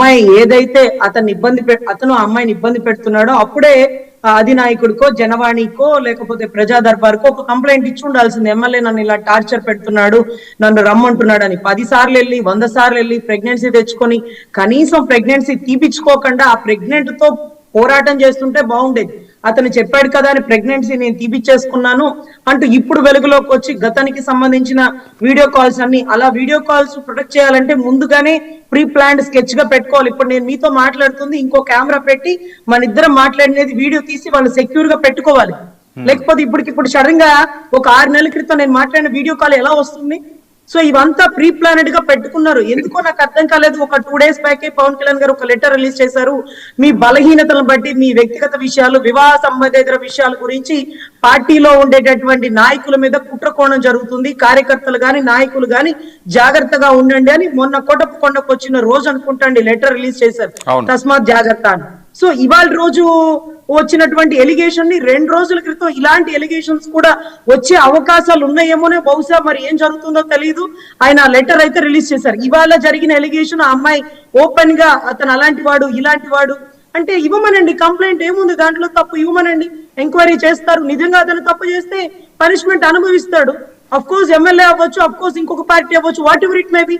అమ్మాయి ఏదైతే అతను అమ్మాయిని ఇబ్బంది పెడుతున్నాడో అప్పుడే అధినాయకుడికో జనవాణికో లేకపోతే ప్రజా దర్బార్కో ఒక కంప్లైంట్ ఇచ్చి ఉండాల్సింది. ఎమ్మెల్యే నన్ను ఇలా టార్చర్ పెడుతున్నాడు, నన్ను రమ్మంటున్నాడు అని. 10 సార్లు వెళ్ళి 100 సార్లు వెళ్ళి ప్రెగ్నెన్సీ తెచ్చుకొని కనీసం ప్రెగ్నెన్సీ తీపిచ్చుకోకుండా ఆ ప్రెగ్నెంట్ తో పోరాటం చేస్తుంటే బాగుండేది. అతను చెప్పాడు కదా అని ప్రెగ్నెన్సీ నేను తీపిచ్చేసుకున్నాను అంటూ ఇప్పుడు వెలుగులోకి వచ్చి గతానికి సంబంధించిన వీడియో కాల్స్ అన్ని అలా వీడియో కాల్స్ ప్రొటెక్ట్ చేయాలంటే ముందుగానే ప్రీ ప్లాన్డ్ స్కెచ్ గా పెట్టుకోవాలి. ఇప్పుడు నేను మీతో మాట్లాడుతుంది ఇంకో కెమెరా పెట్టి మన ఇద్దరం మాట్లాడినది వీడియో తీసి వాళ్ళు సెక్యూర్ గా పెట్టుకోవాలి. లేకపోతే ఇప్పటికిప్పుడు సడన్ గా ఒక 6 నెలల క్రితం నేను మాట్లాడిన వీడియో కాల్ ఎలా వస్తుంది? సో ఇవంతా ప్రీ ప్లానెడ్ గా పెట్టుకున్నారు. ఎందుకో నాకు అర్థం కాలేదు. ఒక 2 days బ్యాకే పవన్ కళ్యాణ్ గారు ఒక లెటర్ రిలీజ్ చేశారు. మీ బలహీనతలను బట్టి మీ వ్యక్తిగత విషయాలు, వివాహ సంబంధేతర విషయాల గురించి పార్టీలో ఉండేటటువంటి నాయకుల మీద కుట్రకోణం జరుగుతుంది, కార్యకర్తలు గాని నాయకులు గాని జాగ్రత్తగా ఉండండి అని మొన్న కొండకు వచ్చిన రోజు అనుకుంటాండి లెటర్ రిలీజ్ చేశారు, తస్మాత్ జాగ్రత్త అని. సో ఇవాళ రోజు వచ్చినటువంటి ఎలిగేషన్ ని 2 రోజుల క్రితం ఇలాంటి ఎలిగేషన్స్ కూడా వచ్చే అవకాశాలు ఉన్నాయేమోనే. బహుశా మరి ఏం జరుగుతుందో తెలియదు. ఆయన లెటర్ అయితే రిలీజ్ చేశారు. ఇవాళ జరిగిన ఎలిగేషన్ ఆ అమ్మాయి ఓపెన్ గా అతను అలాంటి వాడు ఇలాంటి వాడు అంటే ఇవ్వమనండి, కంప్లైంట్ ఏముంది దాంట్లో, తప్పు ఇవ్వమనండి, ఎంక్వైరీ చేస్తారు. నిజంగా అతను తప్పు చేస్తే పనిష్మెంట్ అనుభవిస్తాడు. అఫ్ కోర్స్ ఎమ్మెల్యే అవ్వచ్చు, అఫ్ కోర్స్ ఇంకొక పార్టీ అవ్వచ్చు, what ever it may be.